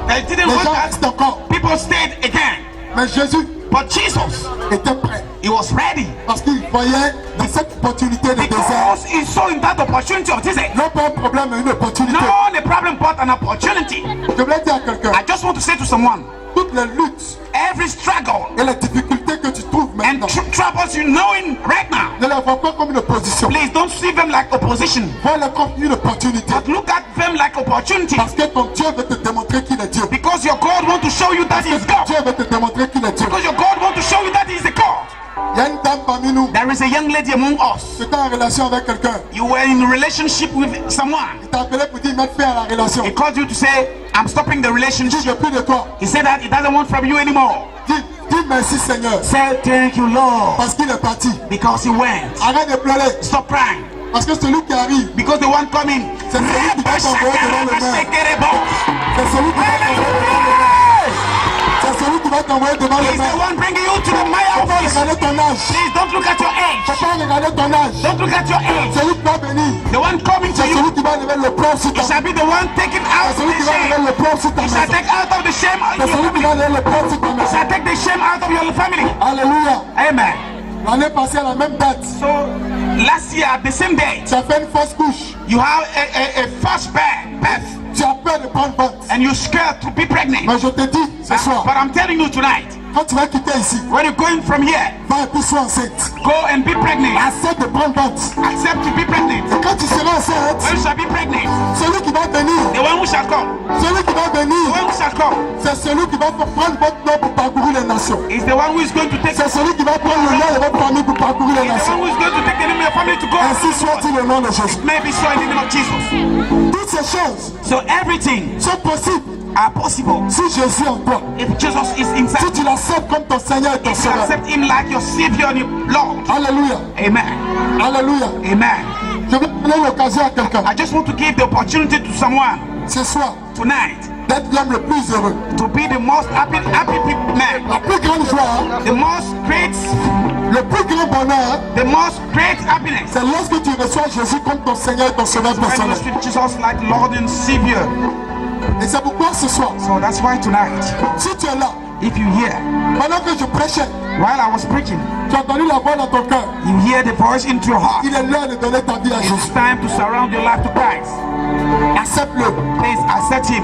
[SPEAKER 2] They didn't
[SPEAKER 1] les
[SPEAKER 2] want
[SPEAKER 1] gens
[SPEAKER 2] that
[SPEAKER 1] restent encore.
[SPEAKER 2] people stayed again.
[SPEAKER 1] Mais Jésus
[SPEAKER 2] But Jesus,
[SPEAKER 1] était prêt.
[SPEAKER 2] he was ready.
[SPEAKER 1] Parce qu'il voyait dans cette opportunité de désert,
[SPEAKER 2] Because he saw in that opportunity of desert.
[SPEAKER 1] non pas un problème, mais une opportunité.
[SPEAKER 2] Not a problem, but an opportunity.
[SPEAKER 1] Je voulais dire à quelqu'un,
[SPEAKER 2] I just want to say to someone,
[SPEAKER 1] toutes les luttes
[SPEAKER 2] every struggle
[SPEAKER 1] et les difficultés que tu trouves
[SPEAKER 2] and
[SPEAKER 1] maintenant,
[SPEAKER 2] troubles you knowing right now,
[SPEAKER 1] ne les vois pas comme une opposition.
[SPEAKER 2] please don't see them like opposition,
[SPEAKER 1] Vois-les comme une opportunité.
[SPEAKER 2] but look at them like opportunity.
[SPEAKER 1] Parce que ton Dieu veut te démontrer qu'il est Dieu.
[SPEAKER 2] Because your God wants to show you that he is God.
[SPEAKER 1] Dieu veut te démontrer qu'il est Dieu.
[SPEAKER 2] Because your God wants to show you that he is the God.
[SPEAKER 1] Il y a une dame parmi nous.
[SPEAKER 2] There is a young lady among us.
[SPEAKER 1] Tu étais en relation avec quelqu'un.
[SPEAKER 2] You were in a relationship with someone.
[SPEAKER 1] Il t'a appelé pour dire mettre fin à la relation.
[SPEAKER 2] He called you to say, I'm stopping the
[SPEAKER 1] Dis,
[SPEAKER 2] relationship.
[SPEAKER 1] je prie de toi.
[SPEAKER 2] He said that he doesn't want from you anymore.
[SPEAKER 1] Dis merci Seigneur.
[SPEAKER 2] Say thank you, Lord,
[SPEAKER 1] Parce qu'il est parti.
[SPEAKER 2] because he went.
[SPEAKER 1] Arrête de pleurer.
[SPEAKER 2] Stop crying.
[SPEAKER 1] Parce que celui qui arrive,
[SPEAKER 2] Because the one coming.
[SPEAKER 1] c'est celui qui va t'envoyer devant le maire. C'est celui qui va t'envoyer devant le maire. C'est celui qui va t'envoyer devant le
[SPEAKER 2] He's the
[SPEAKER 1] maire.
[SPEAKER 2] one bringing you to the mayor
[SPEAKER 1] Faut pas
[SPEAKER 2] office.
[SPEAKER 1] regarder ton âge.
[SPEAKER 2] Please don't look at your age.
[SPEAKER 1] Faut pas regarder ton âge.
[SPEAKER 2] Don't look at your age.
[SPEAKER 1] Celui qui va venir,
[SPEAKER 2] The one coming to
[SPEAKER 1] c'est
[SPEAKER 2] you,
[SPEAKER 1] celui qui va lever le plomb sur
[SPEAKER 2] he
[SPEAKER 1] ta
[SPEAKER 2] shall be the one taking out
[SPEAKER 1] C'est celui
[SPEAKER 2] the
[SPEAKER 1] qui va lever
[SPEAKER 2] shame.
[SPEAKER 1] le plomb sur ta
[SPEAKER 2] He shall
[SPEAKER 1] maison.
[SPEAKER 2] take out of the shame of
[SPEAKER 1] C'est
[SPEAKER 2] your
[SPEAKER 1] celui qui
[SPEAKER 2] family.
[SPEAKER 1] va lever le plomb sur ta
[SPEAKER 2] He
[SPEAKER 1] maison.
[SPEAKER 2] shall take the shame out of your family.
[SPEAKER 1] Alléluia.
[SPEAKER 2] Amen.
[SPEAKER 1] L'année passée, à la même date,
[SPEAKER 2] So last year at the same day,
[SPEAKER 1] tu as fait une fausse couche.
[SPEAKER 2] you have a first birth
[SPEAKER 1] Tu as peur de prendre ventre.
[SPEAKER 2] and you're scared to be pregnant.
[SPEAKER 1] Mais je te dis ce soir,
[SPEAKER 2] But I'm telling you tonight,
[SPEAKER 1] quand tu vas quitter ici,
[SPEAKER 2] when you're going from here,
[SPEAKER 1] va et puis sois enceinte.
[SPEAKER 2] go and be pregnant.
[SPEAKER 1] Accepte de prendre ventre.
[SPEAKER 2] Accept to be pregnant.
[SPEAKER 1] Et quand tu seras enceinte,
[SPEAKER 2] When you shall be pregnant,
[SPEAKER 1] celui qui va venir,
[SPEAKER 2] the one who shall come,
[SPEAKER 1] celui qui va
[SPEAKER 2] the
[SPEAKER 1] venir,
[SPEAKER 2] one who shall come
[SPEAKER 1] c'est celui qui va prendre votre nom pour parcourir les nations.
[SPEAKER 2] is the one who is going to take
[SPEAKER 1] C'est celui qui va prendre le nom de votre famille pour parcourir les
[SPEAKER 2] the one
[SPEAKER 1] nations.
[SPEAKER 2] who is going to take the name of your family to go.
[SPEAKER 1] Ainsi soit-il au nom de Jésus.
[SPEAKER 2] Maybe so in the name of Jesus.
[SPEAKER 1] Toutes ces choses
[SPEAKER 2] So everything
[SPEAKER 1] sont possibles
[SPEAKER 2] are possible
[SPEAKER 1] si Jésus est en toi.
[SPEAKER 2] if Jesus is
[SPEAKER 1] Si
[SPEAKER 2] inside.
[SPEAKER 1] tu l'acceptes comme ton Seigneur et ton
[SPEAKER 2] If you
[SPEAKER 1] Sauveur.
[SPEAKER 2] accept him like your Savior and your Lord.
[SPEAKER 1] Alléluia.
[SPEAKER 2] Amen.
[SPEAKER 1] Alléluia.
[SPEAKER 2] Amen.
[SPEAKER 1] Je vais donner l'occasion à quelqu'un
[SPEAKER 2] I just want to give the opportunity to someone
[SPEAKER 1] ce soir
[SPEAKER 2] tonight
[SPEAKER 1] d'être l'homme le plus heureux.
[SPEAKER 2] to be the most happy man.
[SPEAKER 1] La plus grande joie,
[SPEAKER 2] The most great,
[SPEAKER 1] le plus grand bonheur,
[SPEAKER 2] the most great happiness.
[SPEAKER 1] c'est lorsque tu reçois Jésus comme ton Seigneur et ton Sauveur
[SPEAKER 2] When you
[SPEAKER 1] personnel.
[SPEAKER 2] receive Jesus like Lord and Savior.
[SPEAKER 1] Et c'est pourquoi ce soir,
[SPEAKER 2] So that's why tonight,
[SPEAKER 1] si tu es là,
[SPEAKER 2] if you hear,
[SPEAKER 1] pendant que je prêchais,
[SPEAKER 2] while I was preaching,
[SPEAKER 1] tu as entendu la voix dans ton cœur.
[SPEAKER 2] you hear the voice into your heart.
[SPEAKER 1] Il est l'heure de donner ta vie à
[SPEAKER 2] It's
[SPEAKER 1] Jésus.
[SPEAKER 2] time to surround your life to Christ.
[SPEAKER 1] Accepte-le.
[SPEAKER 2] Please accept him.